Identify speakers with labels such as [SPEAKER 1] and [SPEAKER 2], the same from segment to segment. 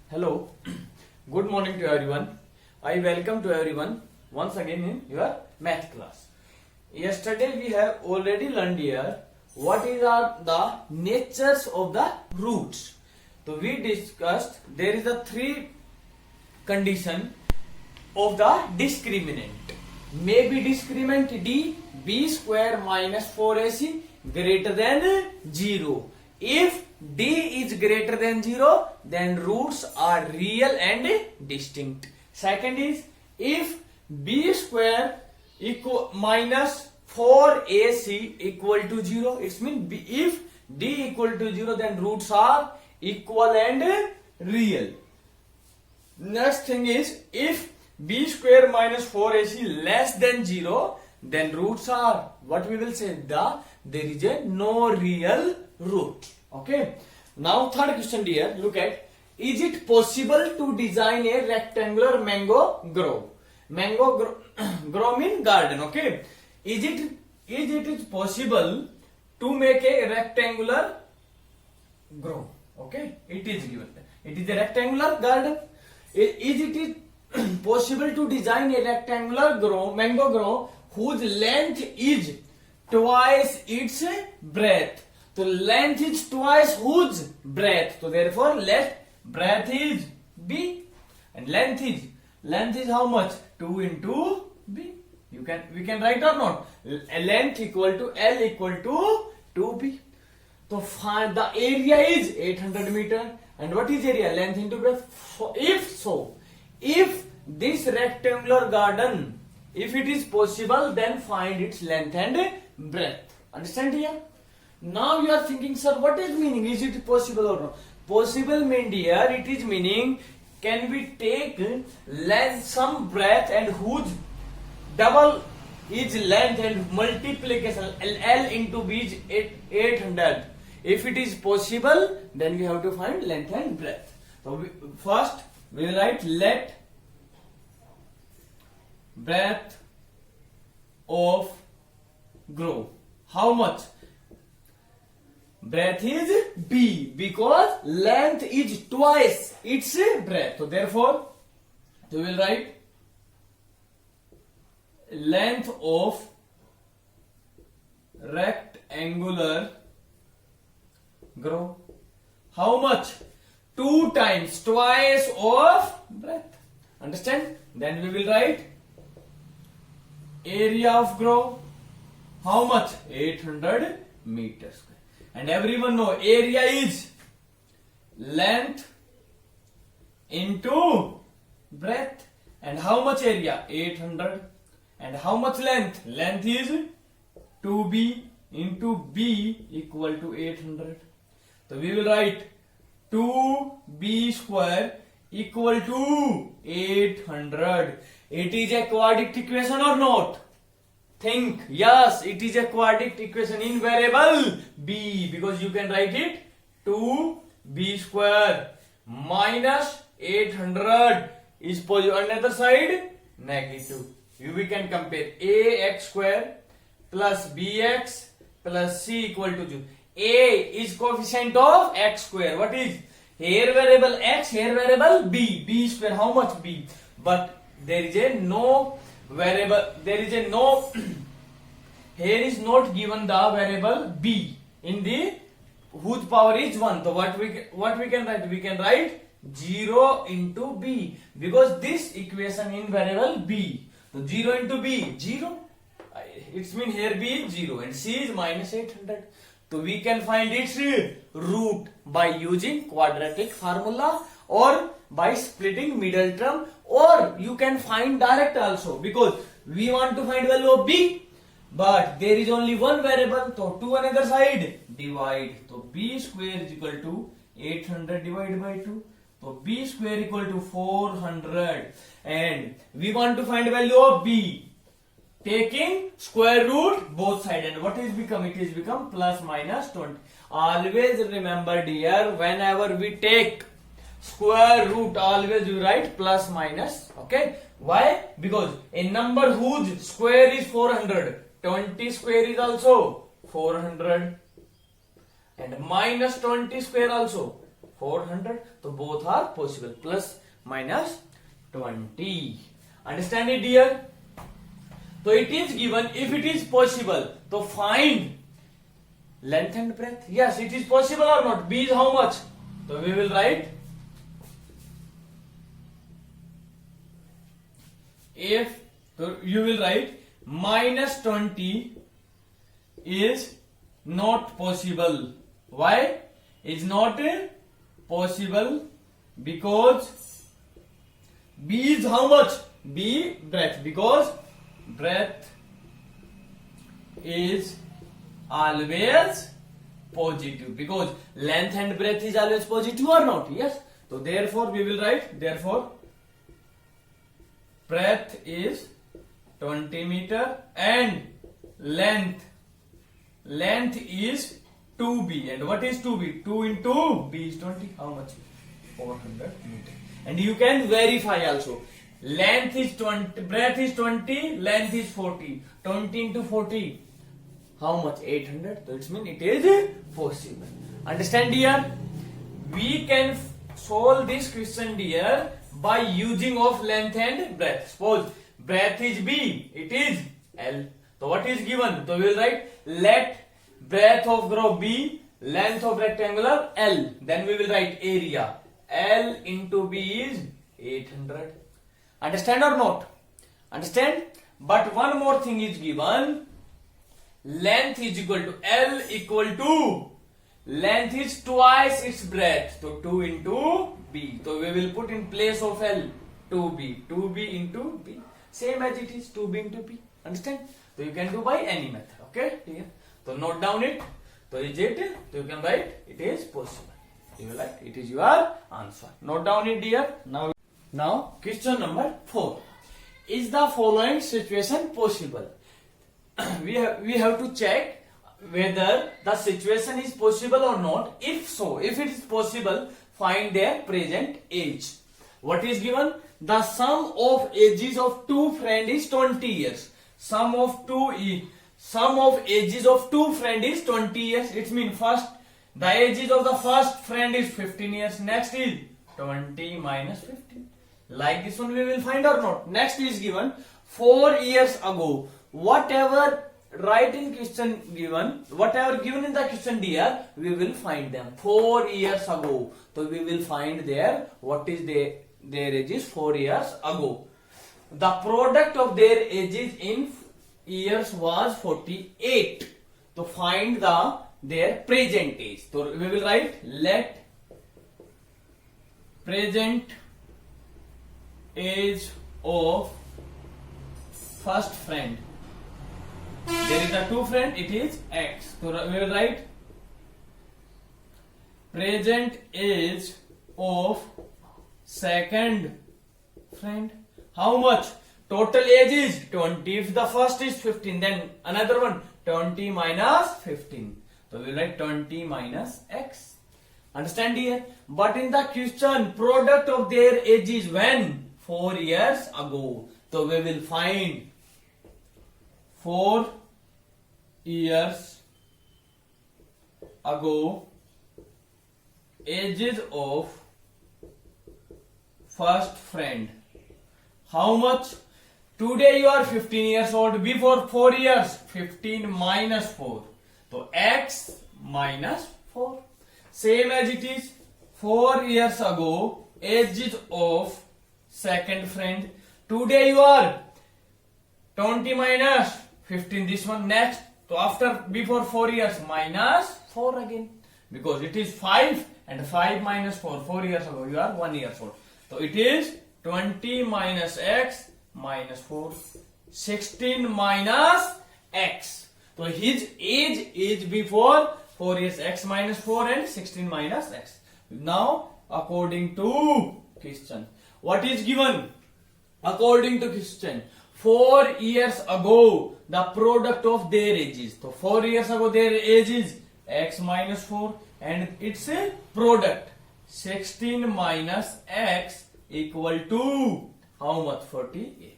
[SPEAKER 1] Hello, good morning to everyone. I welcome to everyone once again in your math class. Yesterday we have already learned here what is are the natures of the roots. So we discussed there is a three condition of the discriminant. May be discriminant d b square minus 4ac greater than 0. If d is greater than 0, then roots are real and distinct. Second is if b square equal minus 4ac equal to 0, it means if d equal to 0, then roots are equal and real. Next thing is if b square minus 4ac less than 0, then roots are what we will say there is a no real root. Okay. Now third question dear, look at, is it possible to design a rectangular mango grove? Mango grove mean garden. Okay. Is it possible to make a rectangular grove? Okay. It is given. It is a rectangular garden. Is it possible to design a rectangular grove, mango grove, whose length is twice its breadth? So length is twice whose breadth? So therefore let breadth is b and length is how much? 2 into b. We can write or not? Length equal to L equal to 2b. So find the area is 800 meter. And what is area? Length into breadth. If this rectangular garden, if it is possible, then find its length and breadth. Understand here? Now you are thinking, sir, what is meaning? Is it possible or not? Possible mean dear, it is meaning, can we take length some breadth and whose double is length and multiplication L into B is 800. If it is possible, then we have to find length and breadth. So first we will write let breadth of grove. How much? Breadth is b because length is twice its breadth. So therefore we will write length of rectangular grove. How much? 2 times twice of breadth. Understand? Then we will write area of grove. How much? 800 meters. And everyone know area is length into breadth. And how much area? 800. And how much length? Length is 2b into b equal to 800. So we will write 2b square equal to 800. It is a quadratic equation or not? Think. Yes, it is a quadratic equation in variable b, because you can write it 2b square minus 800 is positive, another side negative. We can compare ax square plus bx plus c equal to 0. A is coefficient of x square. What is? Here variable x, here variable b. B square, how much b? But there is a no variable, there is a no here is not given the variable b in the whose power is 1. So what we can write? We can write 0 into b, because this equation in variable b. So 0 into b, 0. It means here b is 0 and c is minus 800. So we can find its root by using quadratic formula or by splitting middle term, or you can find direct also, because we want to find value of b, but there is only one variable. So to another side divide. So b square is equal to 800 divided by 2. So b square equal to 400, and we want to find value of b taking square root both sides, and what is become? It is become plus minus 20. Always remember dear, whenever we take square root, always you write plus minus. Okay, why? Because a number whose square is 400, 20 square is also 400, and minus 20 square also 400. So both are possible. Plus minus 20. Understand it, dear? So it is given. If it is possible, so find length and breadth. Yes, it is possible or not. B is how much? So we will write, if, so you will write minus 20 is not possible. Why? Is not possible because B is how much? B breadth, because breadth is always positive, because length and breadth is always positive or not? Yes. So therefore we will write, therefore breadth is 20 meter and length is 2b. And what is 2b? 2 into b is 20. How much? 400 meter. And you can verify also. Length is 20, breadth is 20, length is 40. 20 into 40. How much? 800. So it means it is possible. Understand, dear? We can solve this question, dear, by using of length and breadth. Suppose breadth is b, it is L. So what is given? So we will write, let breadth of graph b, length of rectangular L. Then we will write area. L into b is 800. Understand or not? Understand? But one more thing is given. Length is equal to L equal to, length is twice its breadth. So 2 into b. So we will put in place of L 2b. 2b into b. Same as it is 2b into b. Understand? So you can do by any method. Okay? Clear? So note down it. So is it? So you can write it is possible. You will write it is your answer. Note down it, dear. Now question number 4. Is the following situation possible? we have to check whether the situation is possible or not. If so, if it is possible, find their present age. What is given? The sum of ages of two friends is 20 years. Sum of ages of two friends is 20 years. It means first, the ages of the first friend is 15 years. Next is 20 minus 15. Like this one we will find or not. Next is given 4 years ago. Whatever given in the question, dear, we will find them. 4 years ago. So we will find their, what is their ages 4 years ago. The product of their ages in years was 48. So find their present age. So we will write, let present age of first friend. There is a two friend, it is X. So we will write present age of second friend. How much? Total age is 20. If the first is 15, then another one 20 minus 15. So we will write 20 minus X. Understand here? But in the question, product of their age is when? 4 years ago. So we will find 4 years ago ages of first friend. How much? Today you are 15 years old. Before 4 years, 15 minus 4. So X minus 4. Same as it is 4 years ago ages of second friend. Today you are 20 minus 15, this one. Next, so after, before 4 years, minus 4 again, because it is 5 and 5 minus 4. 4 years ago you are 1 year old. So it is 20 minus X minus 4. 16 minus X. So his age is before 4 years, X minus 4 and 16 minus X. Now according to question, what is given? According to question, 4 years ago the product of their ages. So 4 years ago their age is X minus 4 and it's a product 16 minus X equal to how much? 48.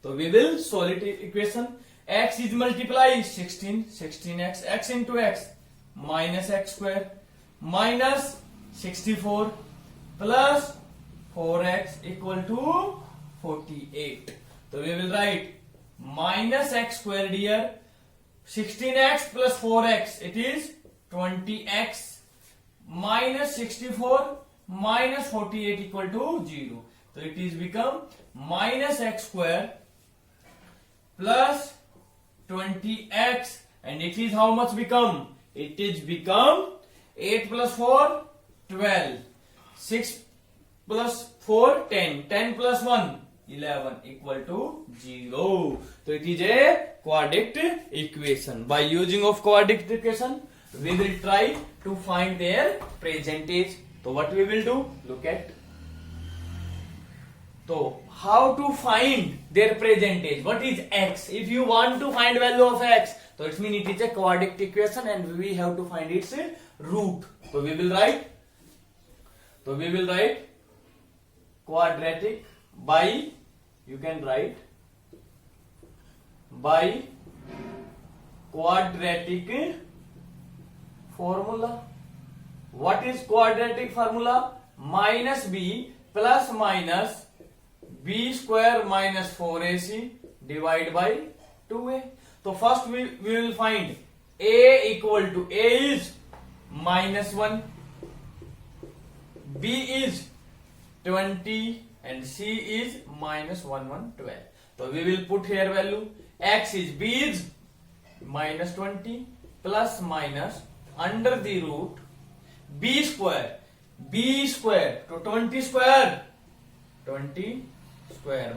[SPEAKER 1] So we will solve it equation. X is multiply 16, 16x, x into x minus x square minus 64 plus 4x equal to 48. So we will write minus x squared here. 16x plus 4x, it is 20x, minus 64 minus 48 equal to 0. So it is become minus x square plus 20x, and it is how much become? It is become 8 plus 4 12, 6 plus 4 10, 10 plus 1 11 equal to 0. So it is a quadratic equation. By using of quadratic equation, we will try to find their percentage. So what we will do? Look at. So how to find their percentage? What is x? If you want to find value of x, so it means it is a quadratic equation and we have to find its root. So we will write. Quadratic by, you can write by quadratic formula. What is quadratic formula? Minus b plus minus b square minus 4ac divided by 2a. So first we will find a equal to, a is minus 1, b is 20 and c is minus 12. So we will put here value. X is, b is minus 20 plus minus under the root b square to 20 square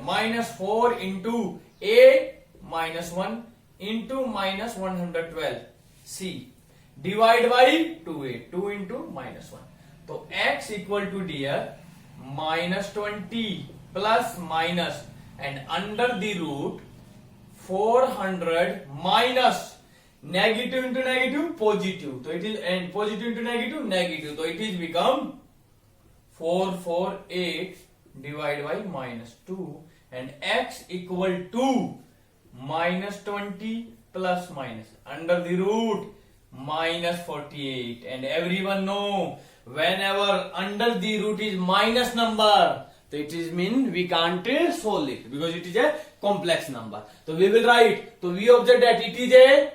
[SPEAKER 1] minus 4 into a minus 1 into minus 112 c divide by 2a, 2 into minus 1. So x equal to dear minus 20 plus minus and under the root 400 minus negative into negative positive. So it is, and positive into negative negative. So it is become 448 divided by minus 2 and x equal to minus 20 plus minus under the root minus 48, and everyone know whenever under the root is minus number, so it is mean we can't solve it because it is a complex number. So we will write, so we observe that it is a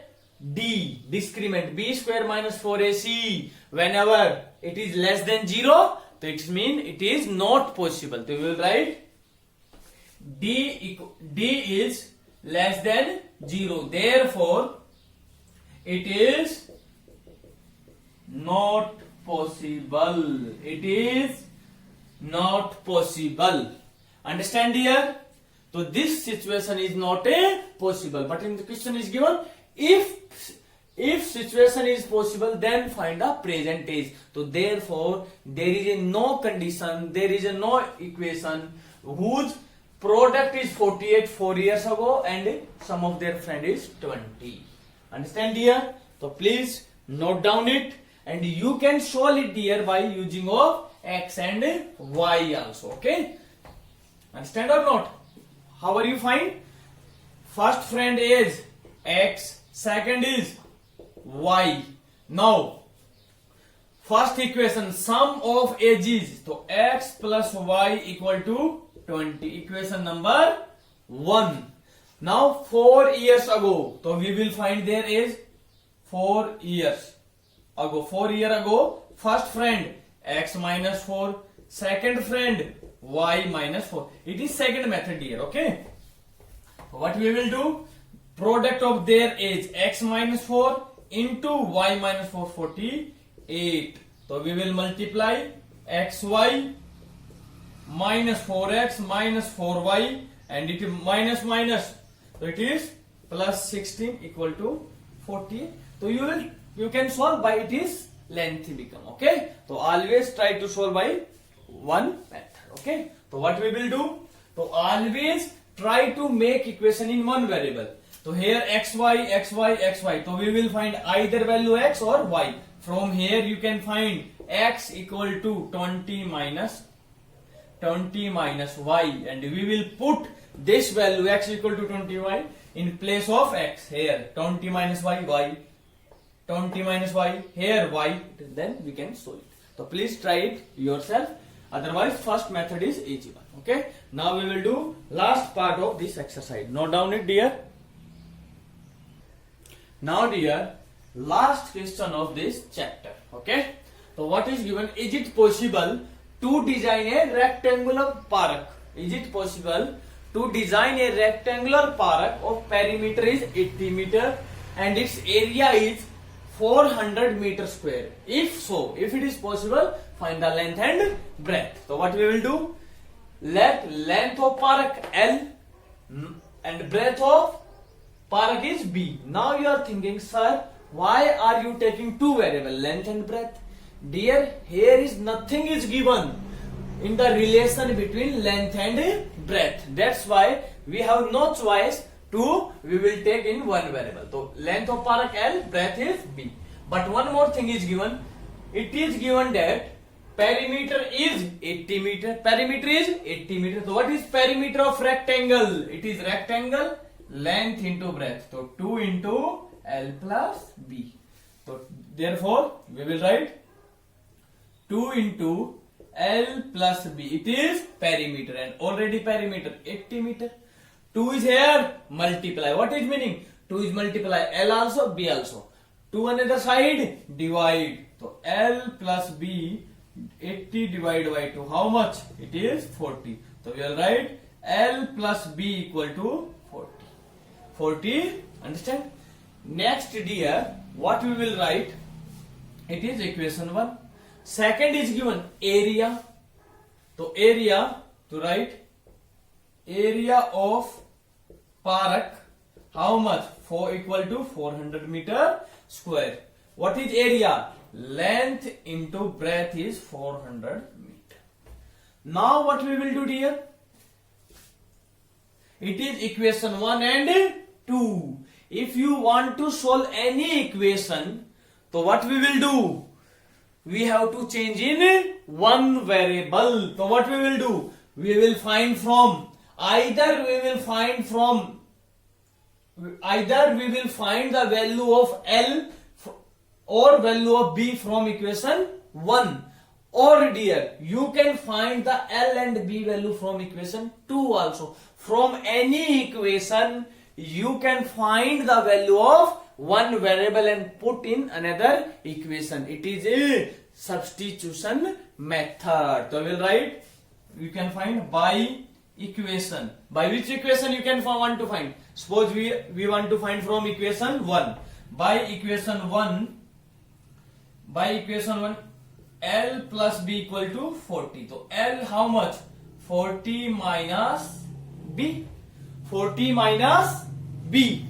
[SPEAKER 1] d, discrement, b square minus 4ac. Whenever it is less than 0, so it means it is not possible. So we will write d is less than 0. Therefore, it is not possible. It is not possible. Understand here? So this situation is not a possible. But in the question is given, if situation is possible, then find the percentage. So therefore, there is a no condition, there is a no equation whose product is 48 4 years ago and sum of their friend is 20. Understand here? So please note down it, and you can solve it here by using of x and y also. Okay? Understand or not? How are you find? First friend is x, second is y. Now first equation, sum of ages, so x plus y equal to 20, equation number 1. Now 4 years ago, so we will find there is 4 years ago. 4 years ago, first friend x minus 4, second friend y minus 4. It is second method here. Okay, what we will do? Product of their age x minus 4 into y minus 4, 48. So we will multiply xy minus 4x minus 4y, and it is minus minus, so it is plus 16 equal to 48. So you can solve by it is lengthy become. Okay, so always try to solve by one method. Okay, so what we will do? So always try to make equation in one variable. So here xy, xy, xy. So we will find either value x or y. From here you can find x equal to 20 minus y, and we will put this value x equal to 20y in place of x. Here 20 minus y, 20 minus y, here y, then we can solve it. So please try it yourself. Otherwise, first method is easy one. Okay. Now we will do last part of this exercise. Note down it, dear. Now, dear, last question of this chapter. Okay. So what is given? Is it possible to design a rectangular park? Is it possible to design a rectangular park of perimeter is 80 meter and its area is 400 meter square? If so, if it is possible, find the length and breadth. So what we will do? Let length of park L and breadth of park is B. Now you are thinking, sir, why are you taking two variables, length and breadth? Dear, here is nothing is given in the relation between length and breadth. That's why we have no choice to, we will take in one variable. So length of park L, breadth is B. But one more thing is given. It is given that perimeter is 80 meter. Perimeter is 80 meter. So what is perimeter of rectangle? It is rectangle length into breadth. So 2 into L plus B. So therefore we will write 2 into L plus B. It is perimeter and already perimeter 80 meter. 2 is here, multiply. What is meaning? 2 is multiply L also, B also. 2 another side, divide. So L plus B, 80 divided by 2. How much? It is 40. So we will write L plus B equal to 40. 40, understand? Next, dear, what we will write? It is equation 1. Second is given area. So area, to write area of park, how much? 4 equal to 400 meter square. What is area? Length into breadth is 400 meter. Now what we will do, dear? It is equation 1 and 2. If you want to solve any equation, so what we will do? We have to change in one variable. So what we will do? We will find from either we will find the value of L or value of B from equation 1, or dear, you can find the L and B value from equation 2 also. From any equation you can find the value of one variable and put in another equation. It is a substitution method. So we will write, you can find by equation. By which equation you can want to find? Suppose we want to find from equation 1. By equation 1, L plus B equal to 40. So L how much? 40 minus B. 40 minus B.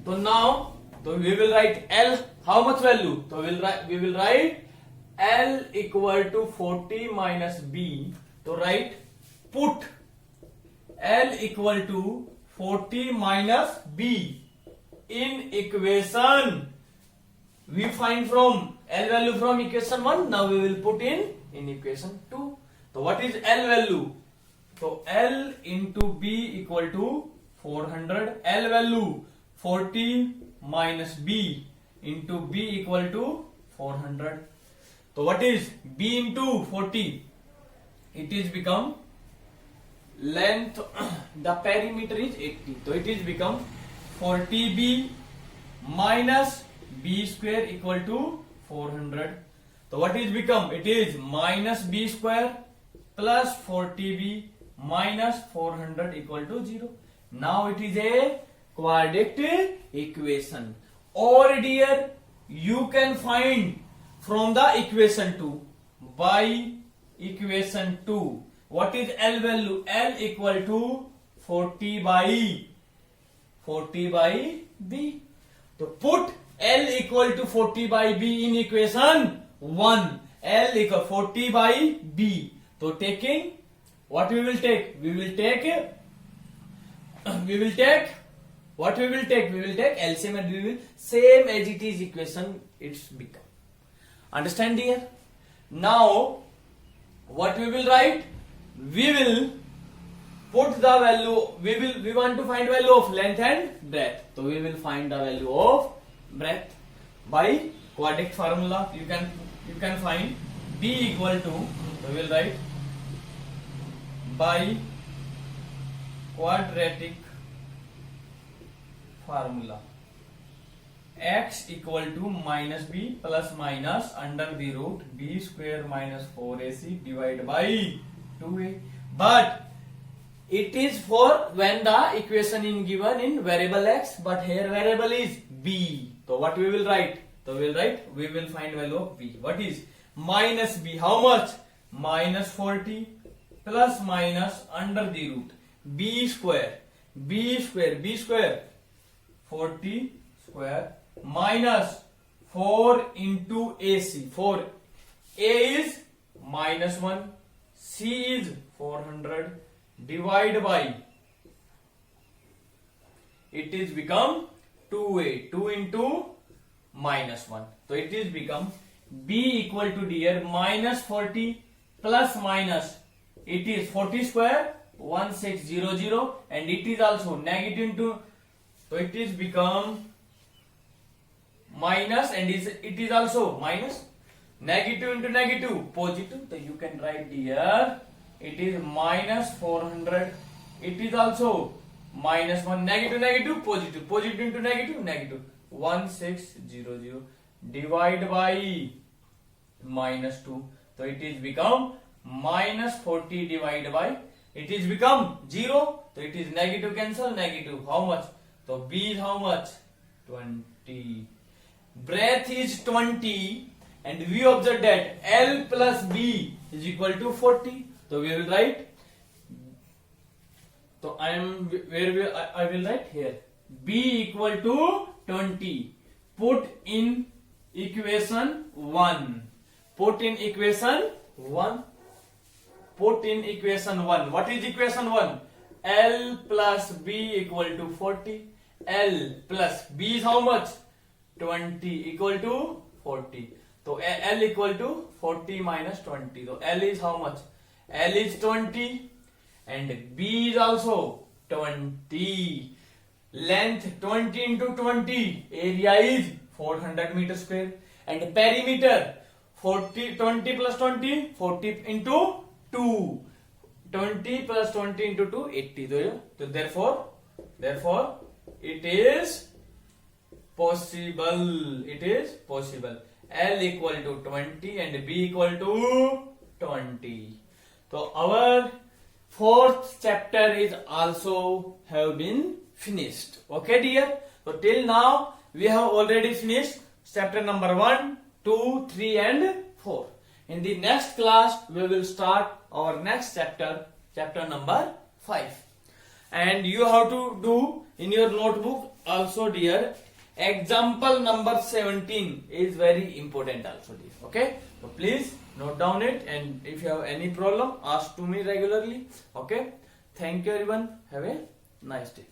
[SPEAKER 1] So now, we will write L, how much value? So we will write L equal to 40 minus B. So write, put L equal to 40 minus B in equation. We find from L value from equation 1. Now we will put in equation 2. So what is L value? So L into B equal to 400. L value 40 minus B into B equal to 400. So what is B into 40? It is become length, the perimeter is 80. So it is become 40B minus B square equal to 400. So what is become? It is minus B square plus 40B minus 400 equal to 0. Now it is a quadratic equation. Or dear, you can find from the equation 2. By equation 2, what is L value? L equal to 40 by B. So put L equal to 40 by B in equation 1. L equal 40 by B. So taking, what we will take? We will take LCM and we will same as it is equation it's become. Understand dear? Now what we will write? We will put the value, we want to find value of length and breadth. So we will find the value of breadth by quadratic formula. You can you can find b equal to, we will write by quadratic formula, x equal to minus b plus minus under the root b square minus 4ac divided by 2a. But it is for when the equation is given in variable x, but here variable is b. So what we will write? So we will find value of b. What is minus b? How much? Minus 40 plus minus under the root b square 40 square minus 4 into AC. 4 A is minus 1, C is 400 divide by, it is become 2A, 2 into minus 1. So it is become B equal to dear minus 40 plus minus, it is 40 square 1600 and it is also negative into, so it is become minus and it is also minus, negative into negative positive. So you can write here it is minus 400, it is also minus 1, negative negative positive, positive into negative negative, 1600 divide by minus 2. So it is become minus 40 divided by, it is become 0. So it is negative cancel negative. How much? So B is how much? 20. Breadth is 20 and we observe that L plus B is equal to 40. So we will write, so I will write here B equal to 20. Put in equation 1. Put in equation 1. Put in equation 1. What is equation 1? L plus B equal to 40. L plus B is how much? 20 equal to 40. So L equal to 40 minus 20. So L is how much? L is 20 and B is also 20. Length 20 into 20. Area is 400 meter square. And perimeter 40, 20 plus 20, 40 into 2. 20 plus 20 into 2, 80. So therefore it is possible. It is possible. L equal to 20 and B equal to 20. So our fourth chapter is also have been finished. Okay dear. So till now we have already finished chapter number 1, 2, 3 and 4. In the next class we will start our next chapter, chapter number 5. And you have to do in your notebook also dear, example number 17 is very important also dear. Okay, so please note down it, and if you have any problem ask to me regularly. Okay, thank you everyone, have a nice day.